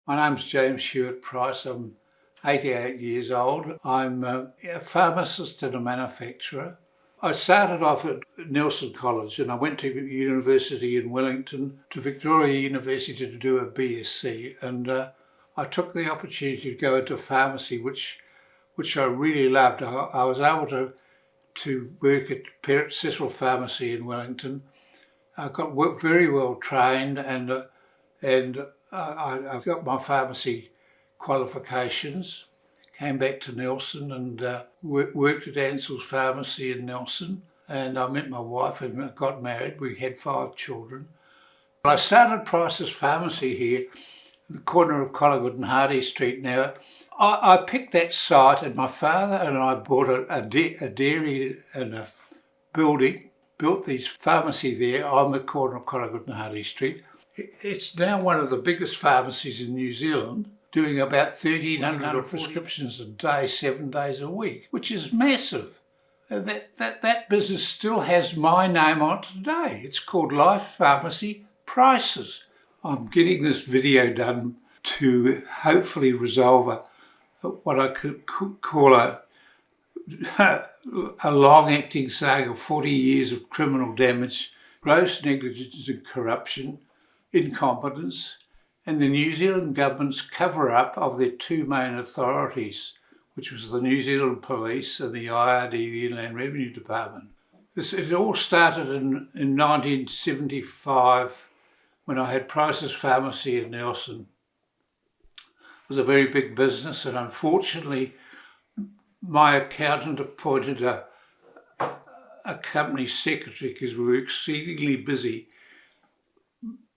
My name's James Hewitt Price. I'm 88 years old. I'm a pharmacist and a manufacturer. I started off at Nelson College and I went to university in Wellington, to Victoria University to do a BSc, and I took the opportunity to go into pharmacy, which I really loved. I was able to work at Perrott Cecil Pharmacy in Wellington. I got very well trained and I got my pharmacy qualifications, came back to Nelson and worked at Ansell's Pharmacy in Nelson, and I met my wife and got married. We had 5 children. I started Price's Pharmacy here, at the corner of Collingwood and Hardy Street. Now, I picked that site, and my father and I bought a dairy and a building, built this pharmacy there on the corner of Collingwood and Hardy Street. It's now one of the biggest pharmacies in New Zealand, doing about 1,300 prescriptions a day, 7 days a week, which is massive. That business still has my name on it today. It's called Life Pharmacy Prices. I'm getting this video done to hopefully resolve what I could call a long-acting saga of 40 years of criminal damage, gross negligence and corruption, incompetence, and the New Zealand government's cover-up of their 2 main authorities, which was the New Zealand Police and the IRD, the Inland Revenue Department. It all started in 1975 when I had Price's Pharmacy in Nelson. It was a very big business, and unfortunately my accountant appointed a company secretary because we were exceedingly busy,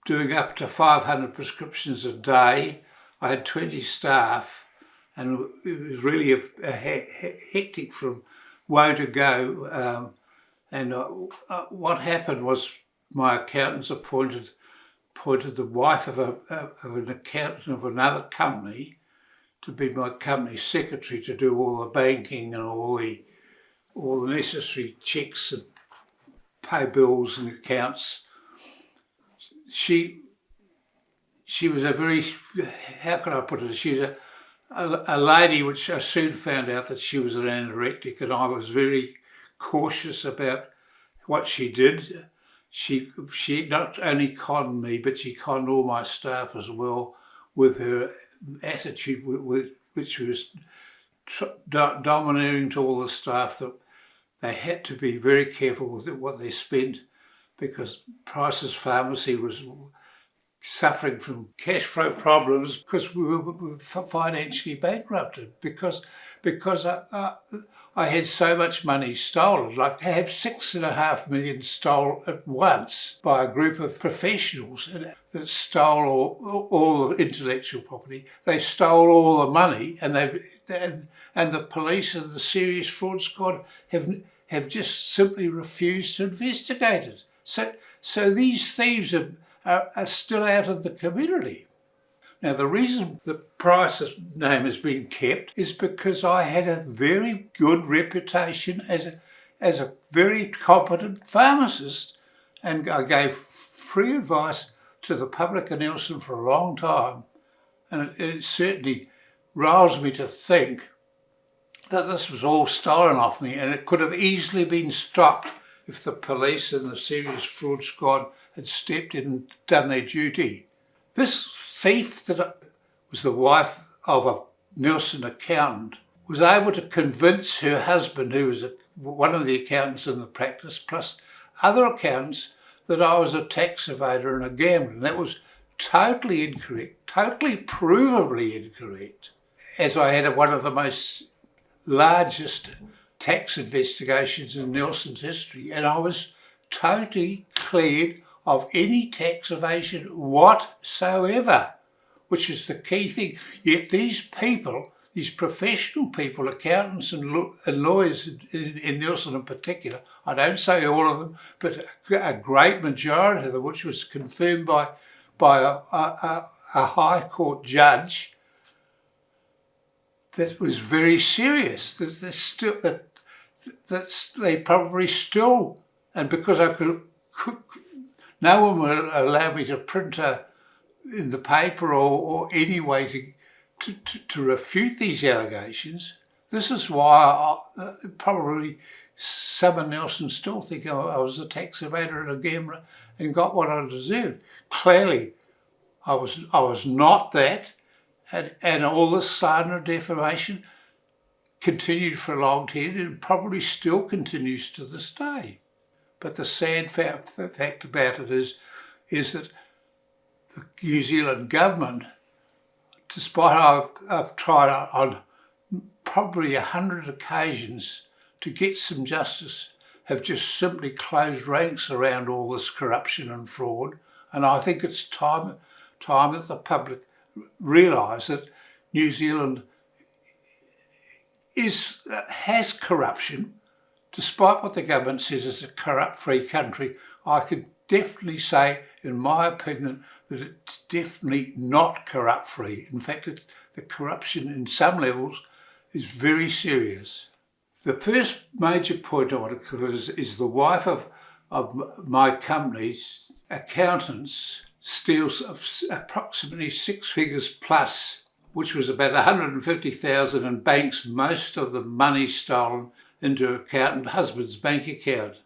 doing up to 500 prescriptions a day. I had 20 staff, and it was really a hectic from woe to go. What happened was my accountants appointed the wife of an accountant of another company to be my company secretary, to do all the banking and all the necessary checks and pay bills and accounts. She was a very, how can I put it, she was a lady which I soon found out that she was an anorectic, and I was very cautious about what she did. She not only conned me, but she conned all my staff as well with her attitude, which was domineering to all the staff, that they had to be very careful with what they spent, because Price's Pharmacy was suffering from cash flow problems because we were financially bankrupted, because I had so much money stolen. Like, to have 6.5 million stolen at once by a group of professionals that stole all the intellectual property. They stole all the money, and the police and the Serious Fraud Squad have just simply refused to investigate it. So these thieves are still out of the community. Now, the reason the Price's name has been kept is because I had a very good reputation as a very competent pharmacist, and I gave free advice to the public in Nelson for a long time, and it certainly riles me to think that this was all stolen off me, and it could have easily been stopped if the police and the Serious Fraud Squad had stepped in and done their duty. This thief, that was the wife of a Nelson accountant, was able to convince her husband, who was one of the accountants in the practice, plus other accountants, that I was a tax evader and a gambler. And that was totally incorrect, totally provably incorrect, as I had one of the most largest tax investigations in Nelson's history, and I was totally cleared of any tax evasion whatsoever, which is the key thing. Yet these people, these professional people, accountants and lawyers in Nelson in particular, I don't say all of them, but a great majority of them, which was confirmed by a High Court judge, that was very serious. That they probably still, and because I could no one would allow me to print a in the paper or any way to refute these allegations. This is why probably some in Nelson still think I was a tax evader and a gambler and got what I deserved. Clearly, I was not that, and all this slander and defamation continued for a long time and probably still continues to this day. But the sad fact about it is that the New Zealand government, despite I've tried on probably 100 occasions to get some justice, have just simply closed ranks around all this corruption and fraud. And I think it's time that the public realise that New Zealand has corruption. Despite what the government says it's a corrupt-free country, I can definitely say, in my opinion, that it's definitely not corrupt-free. In fact, the corruption in some levels is very serious. The first major point I want to cover is the wife of my company's accountants steals approximately 6 figures plus, which was about 150,000, and banks most of the money stolen into her accountant husband's bank account.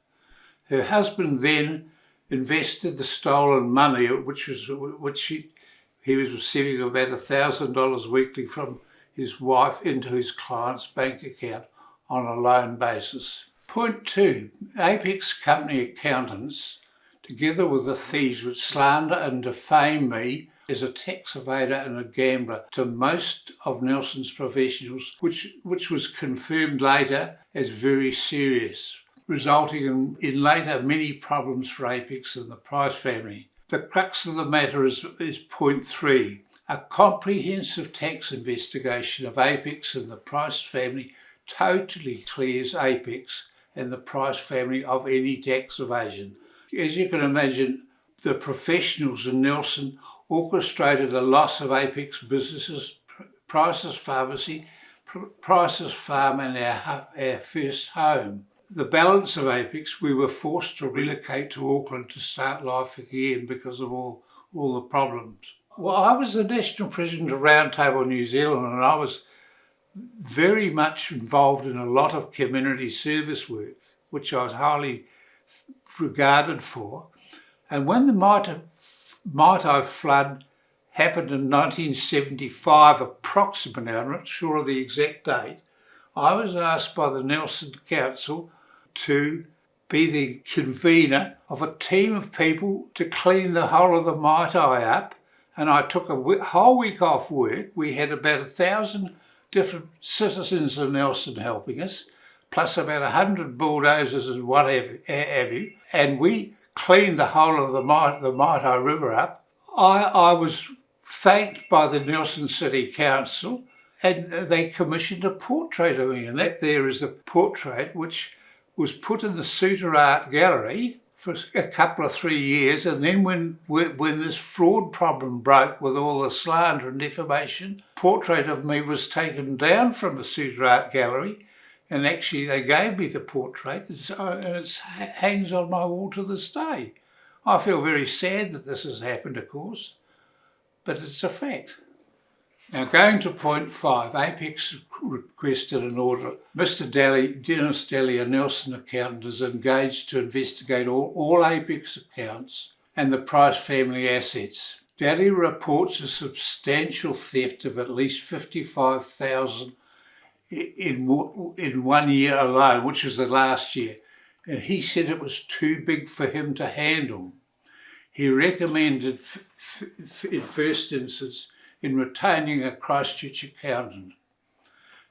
Her husband then invested the stolen money, he was receiving about $1,000 weekly from his wife, into his client's bank account on a loan basis. Point 2, Apex company accountants, together with the thieves, would slander and defame me as a tax evader and a gambler to most of Nelson's professionals, which was confirmed later as very serious, resulting in later many problems for Apex and the Price family. The crux of the matter is point 3. A comprehensive tax investigation of Apex and the Price family totally clears Apex and the Price family of any tax evasion. As you can imagine, the professionals in Nelson orchestrated the loss of Apex businesses, Price's Pharmacy, Price's Farm, and our first home. The balance of Apex, we were forced to relocate to Auckland to start life again because of all the problems. Well, I was the national president of Roundtable New Zealand, and I was very much involved in a lot of community service work, which I was highly regarded for. And when the Maitai flood happened in 1975, approximately, I'm not sure of the exact date, I was asked by the Nelson Council to be the convener of a team of people to clean the whole of the Maitai up. And I took a whole week off work. We had about 1,000 different citizens of Nelson helping us, plus about 100 bulldozers and what have you. And we cleaned the whole of the Maitai River up. I was thanked by the Nelson City Council, and they commissioned a portrait of me. And that there is a portrait which was put in the Suter Art Gallery for a couple of 3 years, and then when this fraud problem broke with all the slander and defamation, portrait of me was taken down from the Suter Art Gallery, and actually they gave me the portrait, and it hangs on my wall to this day. I feel very sad that this has happened, of course, but it's a fact. Now, going to point 5, Apex requested an order. Mr. Dennis Daly, a Nelson accountant, is engaged to investigate all Apex accounts and the Price family assets. Daly reports a substantial theft of at least $55,000 in 1 year alone, which was the last year, and he said it was too big for him to handle. He recommended, in first instance, in retaining a Christchurch accountant.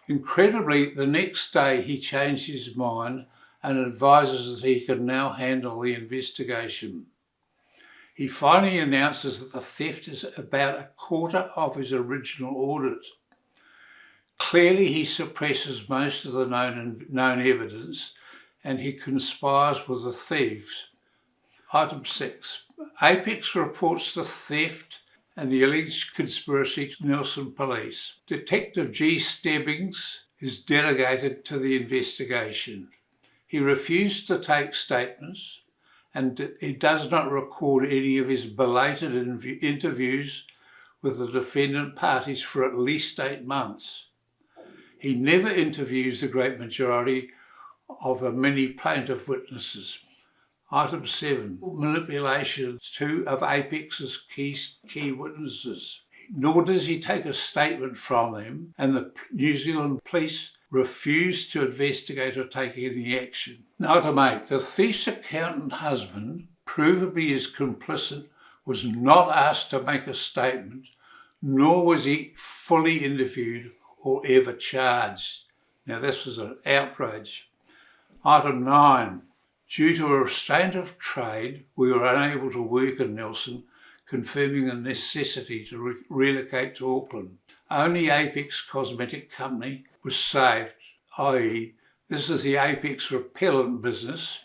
Incredibly, the next day he changed his mind and advises that he can now handle the investigation. He finally announces that the theft is about a quarter of his original audit. Clearly, he suppresses most of the known evidence, and he conspires with the thieves. Item 6. Apex reports the theft and the alleged conspiracy to Nelson Police. Detective G. Stebbings is delegated to the investigation. He refused to take statements and he does not record any of his belated interviews with the defendant parties for at least 8 months. He never interviews the great majority of the many plaintiff witnesses. Item 7. Manipulation of Apex's key witnesses. Nor does he take a statement from them, and the New Zealand police refuse to investigate or take any action. Item 8. The thief's accountant husband, provably is complicit, was not asked to make a statement, nor was he fully interviewed or ever charged. Now this was an outrage. Item 9. Due to a restraint of trade, we were unable to work in Nelson, confirming the necessity to relocate to Auckland. Only Apex Cosmetic Company was saved, i.e. this is the Apex repellent business,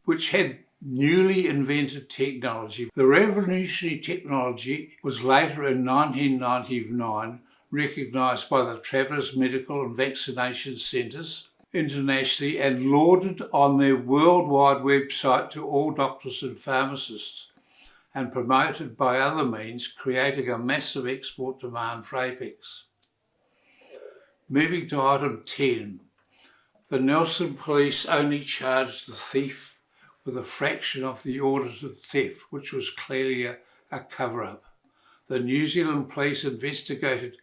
which had newly invented technology. The revolutionary technology was later in 1999 recognised by the Travellers Medical and Vaccination Centres internationally and lauded on their worldwide website to all doctors and pharmacists, and promoted by other means, creating a massive export demand for Apex. Moving to item 10. The Nelson police only charged the thief with a fraction of the audited theft, which was clearly a cover-up. The New Zealand police investigated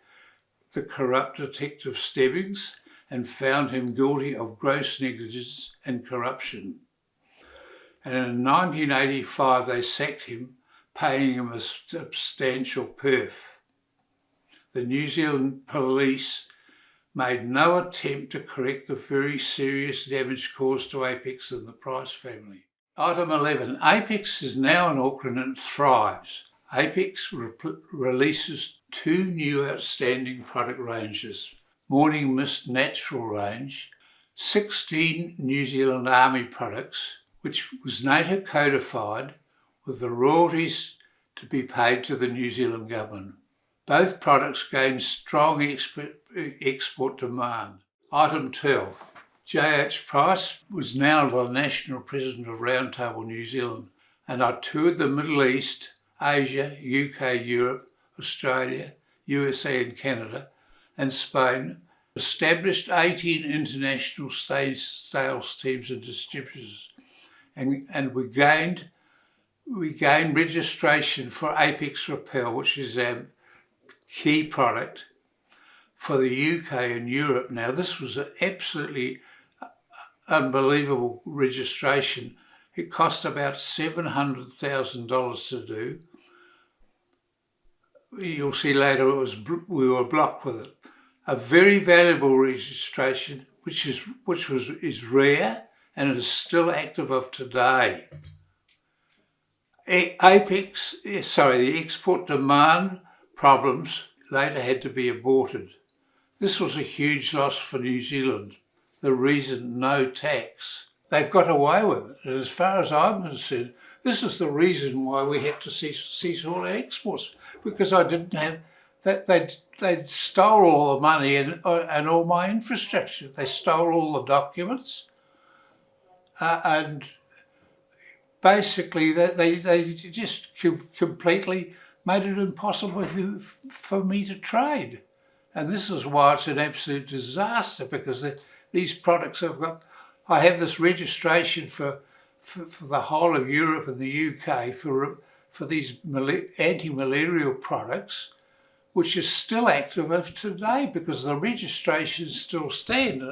the corrupt detective Stebbings and found him guilty of gross negligence and corruption. And in 1985 they sacked him, paying him a substantial perf. The New Zealand police made no attempt to correct the very serious damage caused to Apex and the Price family. Item 11. Apex is now in Auckland and thrives. Apex releases 2 new outstanding product ranges. Morning Mist Natural range, 16 New Zealand Army products, which was NATO codified with the royalties to be paid to the New Zealand government. Both products gained strong export demand. Item 12. J.H. Price was now the national president of Roundtable New Zealand, and I toured the Middle East, Asia, UK, Europe, Australia, USA and Canada, and Spain, established 18 international sales teams and distributors, and we gained registration for Apex Repel, which is our key product for the UK and Europe. Now this was an absolutely unbelievable registration. It cost about $700,000 to do. You'll see later we were blocked with it. A very valuable registration, which is rare and is still active of today. The export demand problems later had to be aborted. This was a huge loss for New Zealand. The reason, no tax. They've got away with it. And as far as I'm concerned, this is the reason why we had to cease all our exports, because I didn't have that. They'd stole all the money and all my infrastructure. They stole all the documents, and basically they just completely made it impossible for me to trade. And this is why it's an absolute disaster, because these products I have this registration for the whole of Europe and the UK for these anti-malarial products, which is still active of today because the registrations still stand.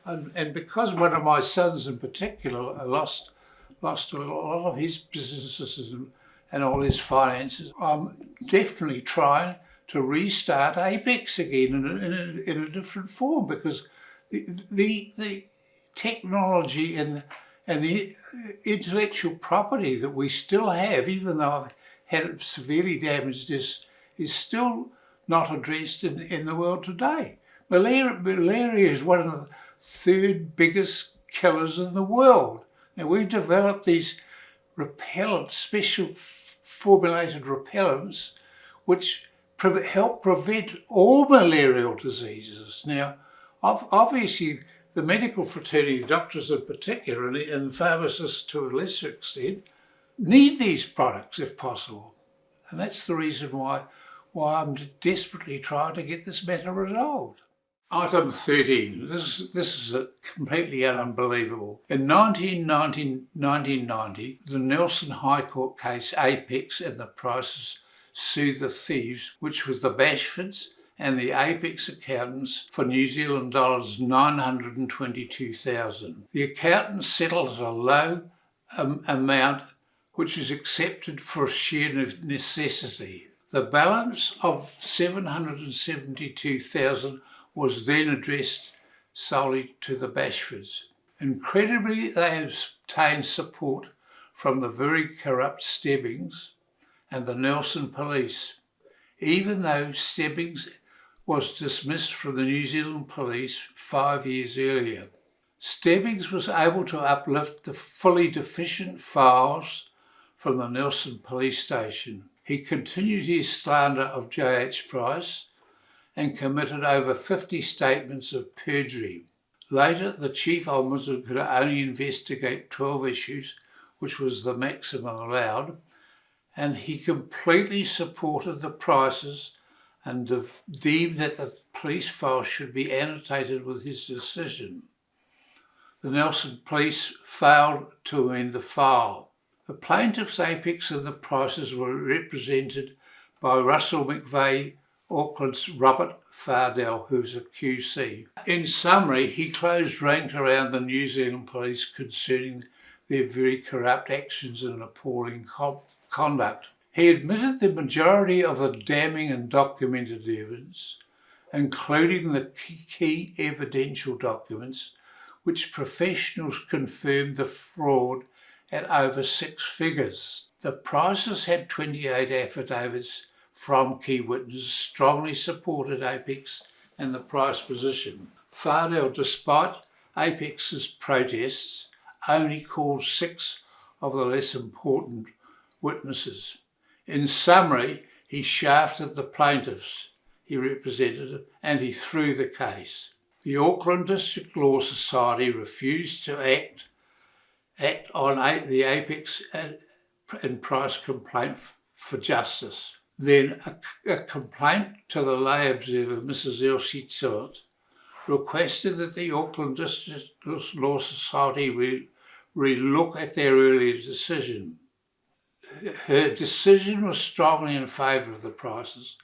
And because one of my sons in particular lost a lot of his businesses and all his finances, I'm definitely trying to restart Apex again in a different form, because the technology and the intellectual property that we still have, even though I've had it severely damaged, is still not addressed in the world today. Malaria is one of the 3rd biggest killers in the world. Now we've developed these repellents, special formulated repellents, which help prevent all malarial diseases. Now, obviously, The medical fraternity, doctors in particular, and pharmacists to a lesser extent, need these products if possible. And that's the reason why I'm desperately trying to get this matter resolved. Item 13. This is completely unbelievable. In 1990, the Nelson High Court case Apex and the Prices Sue the Thieves, which was the Bashfords and the Apex accountants for New Zealand dollars 922,000. The accountants settled at a low amount which is accepted for sheer necessity. The balance of 772,000 was then addressed solely to the Bashfords. Incredibly, they obtained support from the very corrupt Stebbings and the Nelson police, even though Stebbings was dismissed from the New Zealand police 5 years earlier. Stebbings was able to uplift the fully deficient files from the Nelson police station. He continued his slander of J.H. Price and committed over 50 statements of perjury. Later, the Chief Ombudsman could only investigate 12 issues, which was the maximum allowed, and he completely supported the Prices and deemed that the police file should be annotated with his decision. The Nelson police failed to amend the file. The plaintiffs, Apex and the Prices, were represented by Russell McVeigh, Auckland's Robert Fardell, who's a QC. In summary, he closed ranks around the New Zealand police concerning their very corrupt actions and appalling conduct. He admitted the majority of the damning and documented evidence, including the key evidential documents, which professionals confirmed the fraud at over 6 figures. The Prices had 28 affidavits from key witnesses strongly supported Apex and the Price position. Fardell, despite Apex's protests, only called 6 of the less important witnesses. In summary, he shafted the plaintiffs he represented and he threw the case. The Auckland District Law Society refused to act on the Apex and Price complaint for justice. Then a complaint to the lay observer, Mrs. Elsie Tillett, requested that the Auckland District Law Society relook at their earlier decision. Her decision was strongly in favour of the Prices,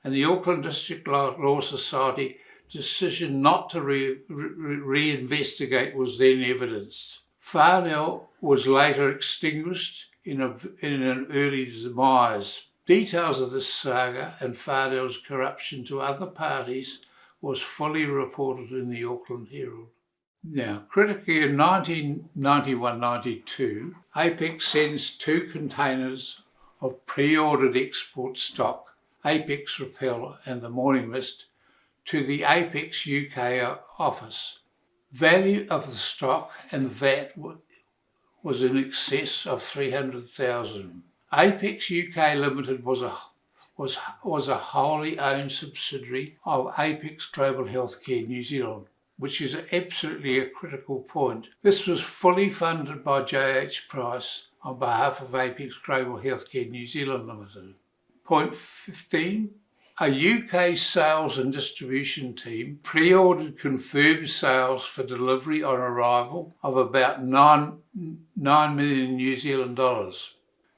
and the Auckland District Law Society decision not to reinvestigate was then evidenced. Fardell was later extinguished in an early demise. Details of this saga and Fardell's corruption to other parties was fully reported in the Auckland Herald. Now, critically, in 1991-92, Apex sends 2 containers of pre-ordered export stock, Apex Repel and the Morning Mist, to the Apex UK office. Value of the stock and VAT was in excess of 300,000. Apex UK Limited was a wholly owned subsidiary of Apex Global Healthcare New Zealand, which is absolutely a critical point. This was fully funded by J.H. Price on behalf of Apex Global Healthcare New Zealand Limited. Point 15. A UK sales and distribution team pre-ordered confirmed sales for delivery on arrival of about 9 million New Zealand dollars.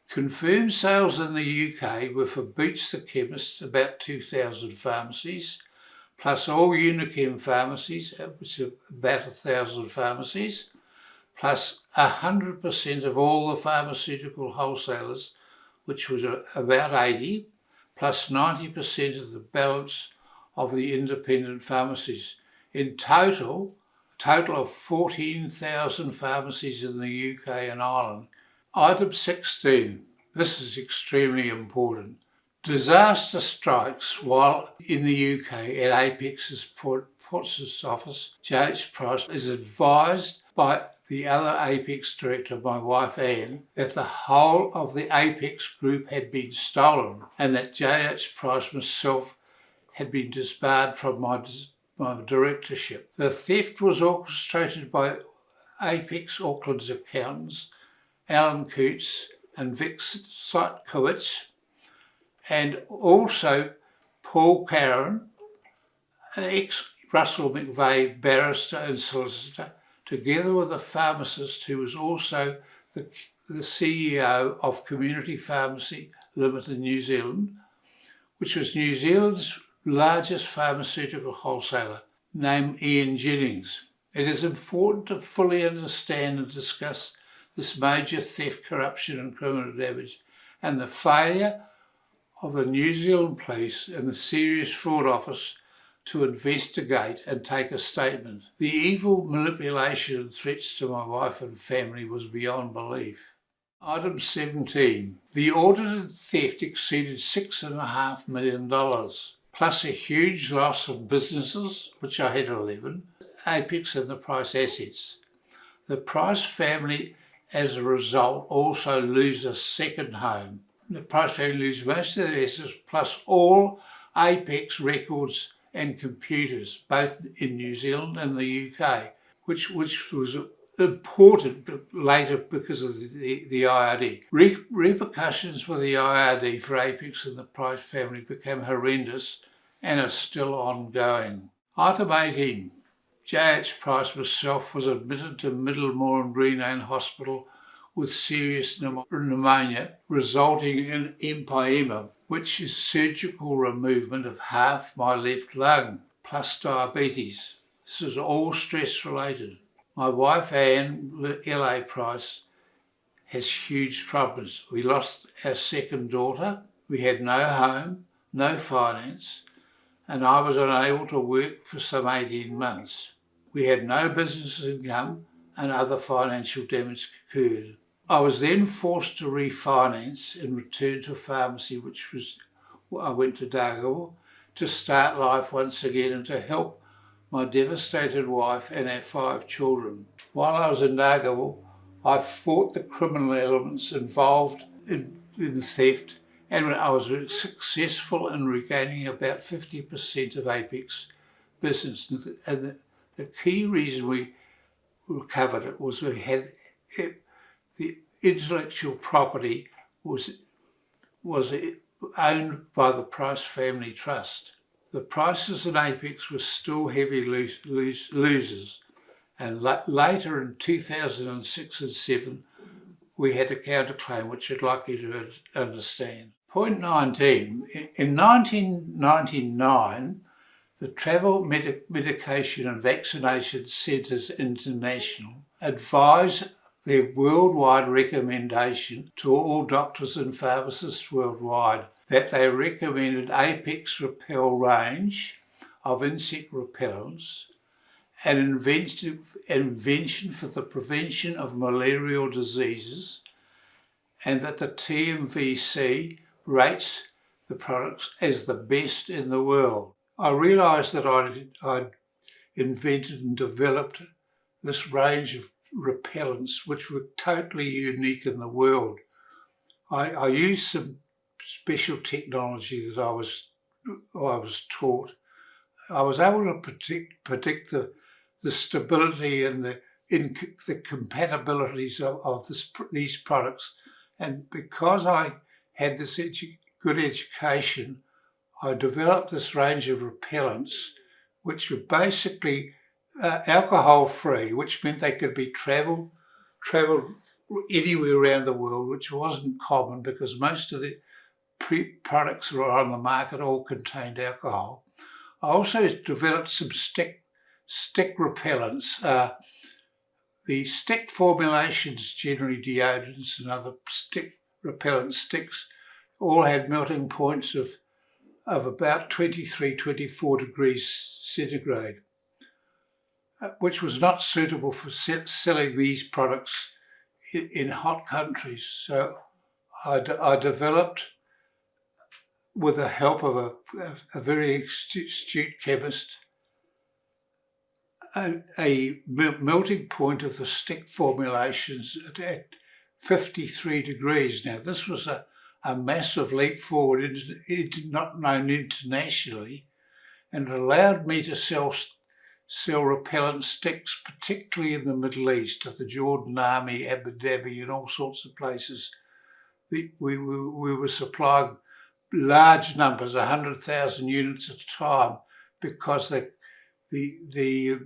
Confirmed sales in the UK were for Boots the Chemist, about 2,000 pharmacies, plus all Unichem pharmacies, which are about 1,000 pharmacies, plus 100% of all the pharmaceutical wholesalers, which was about 80, plus 90% of the balance of the independent pharmacies. In total of 14,000 pharmacies in the UK and Ireland. Item 16. This is extremely important. Disaster strikes while in the UK at Apex's Portsmouth office. J.H. Price is advised by the other Apex director, my wife Anne, that the whole of the Apex group had been stolen and that J.H. Price myself had been disbarred from my directorship. The theft was orchestrated by Apex Auckland's accountants, Alan Coots and Vic Seitkowitz, and also Paul Caron, an ex-Russell McVeigh barrister and solicitor, together with a pharmacist who was also the CEO of Community Pharmacy Limited New Zealand, which was New Zealand's largest pharmaceutical wholesaler, named Ian Jennings. It is important to fully understand and discuss this major theft, corruption and criminal damage and the failure of the New Zealand Police and the Serious Fraud Office to investigate and take a statement. The evil manipulation and threats to my wife and family was beyond belief. Item 17. The audited theft exceeded $6.5 million, plus a huge loss of businesses, which I had 11, Apex and the Price assets. The Price family, as a result, also lose a second home. The Price family lose most of their assets, plus all Apex records and computers, both in New Zealand and the UK, which was important later because of the IRD. Repercussions with the IRD for Apex and the Price family became horrendous and are still ongoing. Item 18. J.H. Price myself was admitted to Middlemore and Greenlane Hospital with serious pneumonia resulting in empyema, which is surgical removal of half my left lung, plus diabetes. This is all stress related. My wife Anne, L.A. Price, has huge problems. We lost our second daughter, we had no home, no finance, and I was unable to work for some 18 months. We had no business income and other financial damage occurred. I was then forced to refinance and return to pharmacy, I went to Dargaville to start life once again and to help my devastated wife and our 5 children. While I was in Dargaville, I fought the criminal elements involved in theft, and I was successful in regaining about 50% of Apex business. And the key reason we recovered it was we had the intellectual property was owned by the Price Family Trust. The Prices and Apex were still heavy losers, and later in 2006 and 7 we had a counterclaim which I'd like you to understand. Point 19. In 1999, the Travel Medication and Vaccination Centres International advised their worldwide recommendation to all doctors and pharmacists worldwide that they recommended Apex Repel range of insect repellents, an invention for the prevention of malarial diseases, and that the TMVC rates the products as the best in the world. I realised that I'd invented and developed this range of repellents which were totally unique in the world. I used some special technology that I was taught. I was able to predict the stability and the compatibilities of these products, and because I had this good education, I developed this range of repellents which were basically alcohol-free, which meant they could be travel anywhere around the world, which wasn't common because most of the products that were on the market all contained alcohol. I also developed some stick repellents. The stick formulations, generally deodorants and other stick repellent sticks, all had melting points of about 23, 24 degrees centigrade, which was not suitable for selling these products in hot countries. So I developed, with the help of a very astute chemist, a melting point of the stick formulations at 53 degrees. Now, this was a massive leap forward, not known internationally, and allowed me to sell repellent sticks, particularly in the Middle East, to the Jordan Army, Abu Dhabi, and all sorts of places. We were supplying large numbers, 100,000 units at a time, because the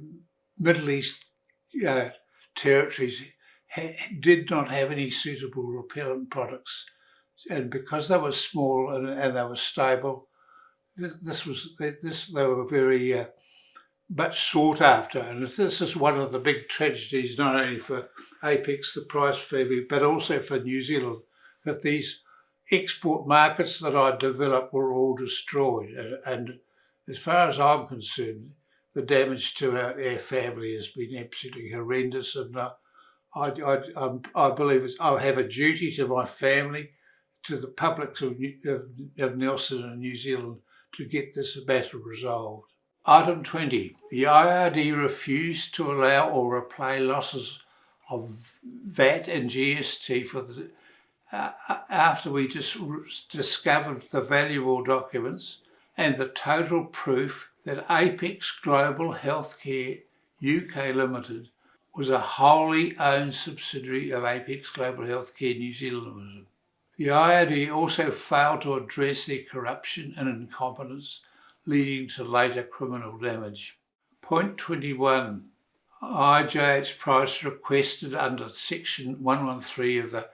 Middle East territories did not have any suitable repellent products, and because they were small and they were stable, they were very much sought after. And this is one of the big tragedies, not only for Apex, the Price family, but also for New Zealand, that these export markets that I developed were all destroyed. And as far as I'm concerned, the damage to our family has been absolutely horrendous. And I believe I have a duty to my family, to the public of Nelson and New Zealand, to get this matter resolved. Item 20. The IRD refused to allow or repay losses of VAT and GST for after we discovered the valuable documents and the total proof that Apex Global Healthcare UK Limited was a wholly owned subsidiary of Apex Global Healthcare New Zealand Limited. The IRD also failed to address their corruption and incompetence, leading to later criminal damage. Point 21. IJH Price requested under Section 113 of the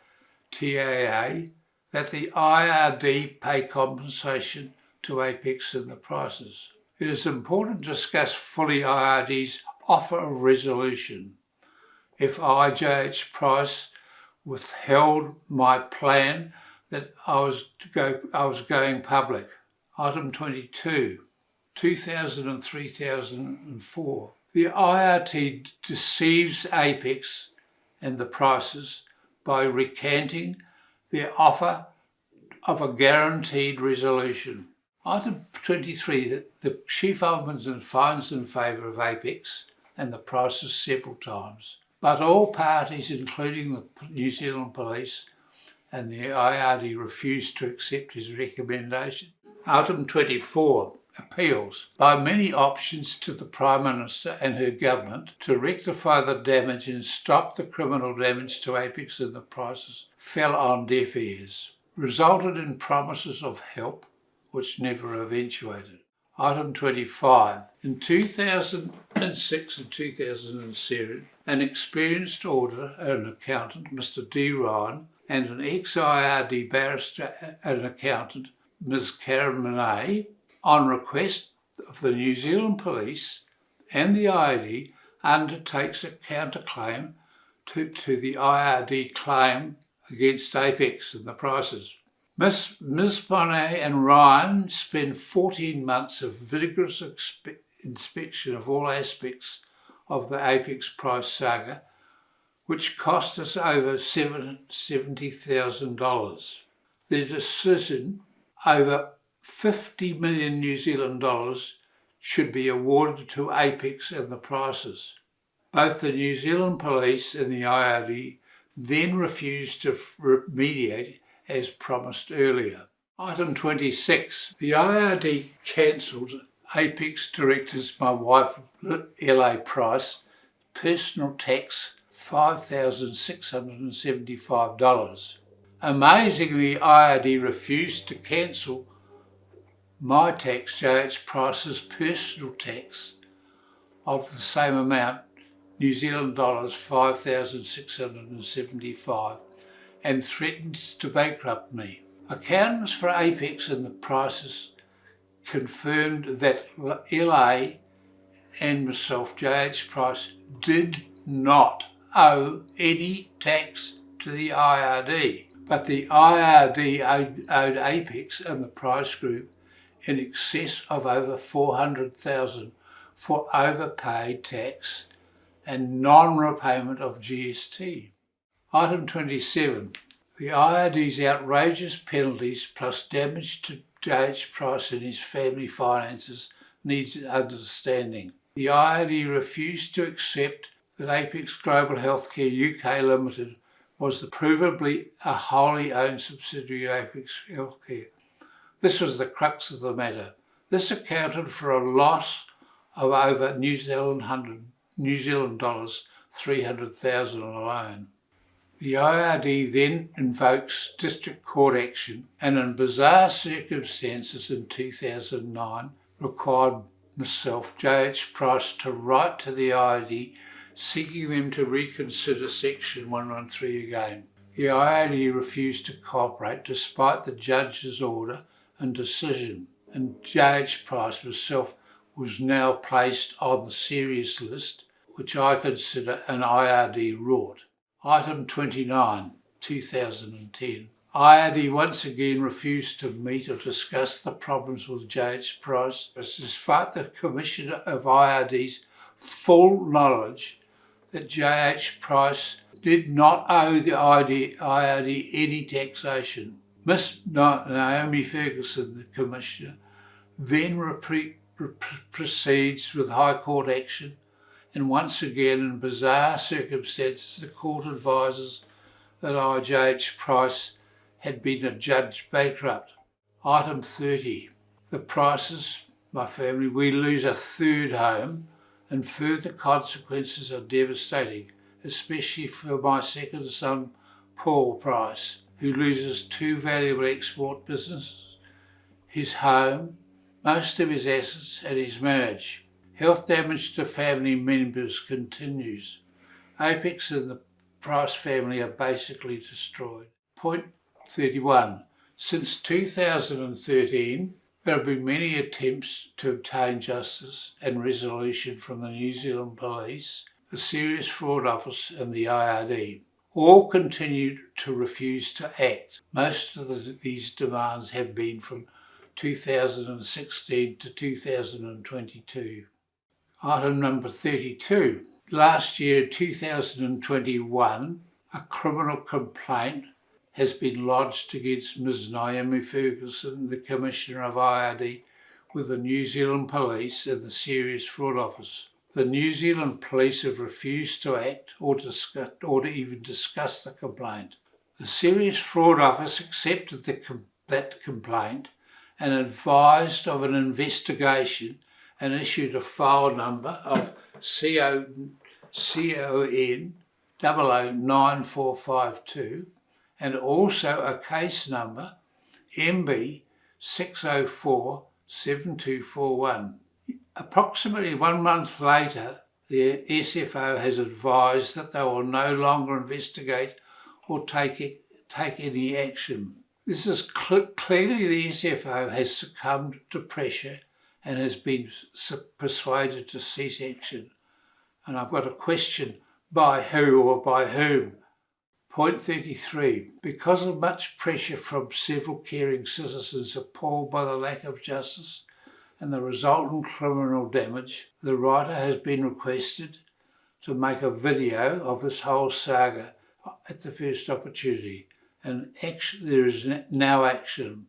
TAA that the IRD pay compensation to Apex and the Prices. It is important to discuss fully IRD's offer of resolution. If IJH Price withheld my plan that I was going public. Item 22, 2000 and 3004. The IRT deceives Apex and the Prices by recanting their offer of a guaranteed resolution. Item 23, the Chief Ombudsman finds in favour of Apex and the Prices several times, but all parties, including the New Zealand Police and the IRD, refused to accept his recommendation. Item 24, appeals. By many options to the Prime Minister and her government to rectify the damage and stop the criminal damage to Apex and the Prices fell on deaf ears, resulted in promises of help which never eventuated. Item 25. In 2006 and 2007, an experienced auditor and accountant, Mr. D. Ryan, and an ex-IRD barrister and accountant, Ms. Karen Monet, on request of the New Zealand Police and the IRD, undertakes a counterclaim to the IRD claim against Apex and the Prices. Ms. Monet and Ryan spent 14 months of vigorous inspection of all aspects of the Apex Price saga, which cost us over $70,000. Their decision, over 50 million New Zealand dollars, should be awarded to Apex and the Prices. Both the New Zealand Police and the IRD then refused to remediate as promised earlier. Item 26. The IRD cancelled Apex directors, my wife L.A. Price, personal tax $5,675. Amazingly, IRD refused to cancel my tax, JH Price's personal tax of the same amount, New Zealand dollars 5,675, and threatens to bankrupt me. Accountants for Apex and the Prices confirmed that LA and myself, JH Price, did not owe any tax to the IRD, but the IRD owed Apex and the Price Group in excess of over $400,000 for overpaid tax and non-repayment of GST. Item 27. The IRD's outrageous penalties plus damage to JH Price and his family finances needs understanding. The IRD refused to accept that Apex Global Healthcare UK Limited was provably a wholly owned subsidiary of Apex Healthcare. This was the crux of the matter. This accounted for a loss of over New Zealand dollars 300,000 alone. The IRD then invokes district court action and in bizarre circumstances in 2009 required myself, J.H. Price, to write to the IRD seeking them to reconsider Section 113 again. The IRD refused to cooperate despite the judge's order and decision, and J.H. Price myself was now placed on the serious list, which I consider an IRD rort. Item 29, 2010. IRD once again refused to meet or discuss the problems with J.H. Price, despite the Commissioner of IRD's full knowledge that J.H. Price did not owe the IRD any taxation. Miss Naomi Ferguson, the Commissioner, then proceeds with High Court action, and once again in bizarre circumstances the court advises that I.J.H. Price had been adjudged bankrupt. Item 30. The Prices, my family, we lose a third home and further consequences are devastating, especially for my second son, Paul Price, who loses two valuable export businesses, his home, most of his assets and his marriage. Health damage to family members continues. Apex and the Price family are basically destroyed. Point 31. Since 2013, there have been many attempts to obtain justice and resolution from the New Zealand Police, the Serious Fraud Office and the IRD. All continued to refuse to act. Most of these demands have been from 2016 to 2022. Item number 32. Last year, 2021, a criminal complaint has been lodged against Ms. Naomi Ferguson, the Commissioner of IRD, with the New Zealand Police and the Serious Fraud Office. The New Zealand Police have refused to act or to even discuss the complaint. The Serious Fraud Office accepted that complaint and advised of an investigation and issued a file number of CON 009452 and also a case number MB 6047241. Approximately 1 month later, the SFO has advised that they will no longer investigate or take any action. This is clearly the SFO has succumbed to pressure and has been persuaded to cease action. And I've got a question, by who or by whom? Point 33. Because of much pressure from several caring citizens appalled by the lack of justice and the resultant criminal damage, the writer has been requested to make a video of this whole saga at the first opportunity, and there is now action.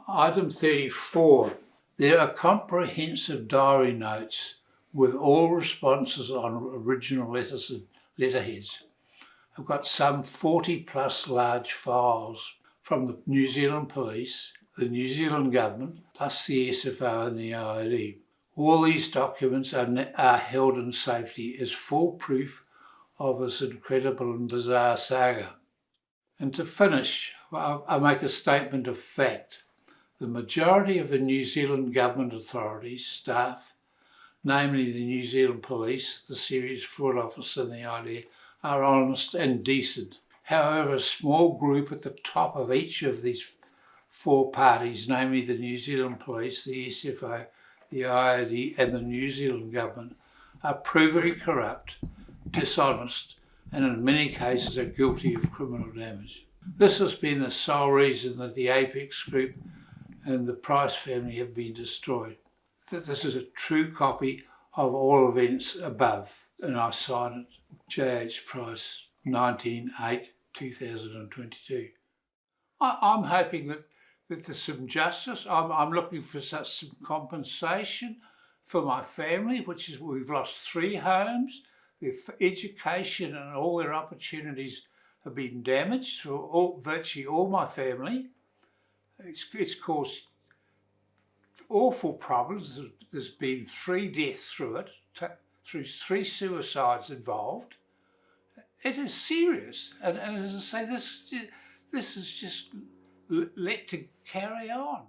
Item 34. There are comprehensive diary notes with all responses on original letters and letterheads. I've got some 40 plus large files from the New Zealand Police, the New Zealand Government, plus the SFO and the IRD. All these documents are held in safety as full proof of this incredible and bizarre saga. And to finish, I make a statement of fact. The majority of the New Zealand Government authorities, staff, namely the New Zealand Police, the Serious Fraud Office and the IRD, are honest and decent. However, a small group at the top of each of these four parties, namely the New Zealand Police, the SFO, the IRD and the New Zealand Government, are provably corrupt, dishonest and in many cases are guilty of criminal damage. This has been the sole reason that the Apex Group and the Price family have been destroyed. This is a true copy of all events above, and I sign it, J.H. Price, 19/8/2022. I'm hoping that there's some justice. I'm looking for some compensation for my family, which is we've lost 3 homes. Their education and all their opportunities have been damaged for virtually all my family. It's caused awful problems. There's been 3 deaths through it, through 3 suicides involved. It is serious, and as I say, this is just let to carry on.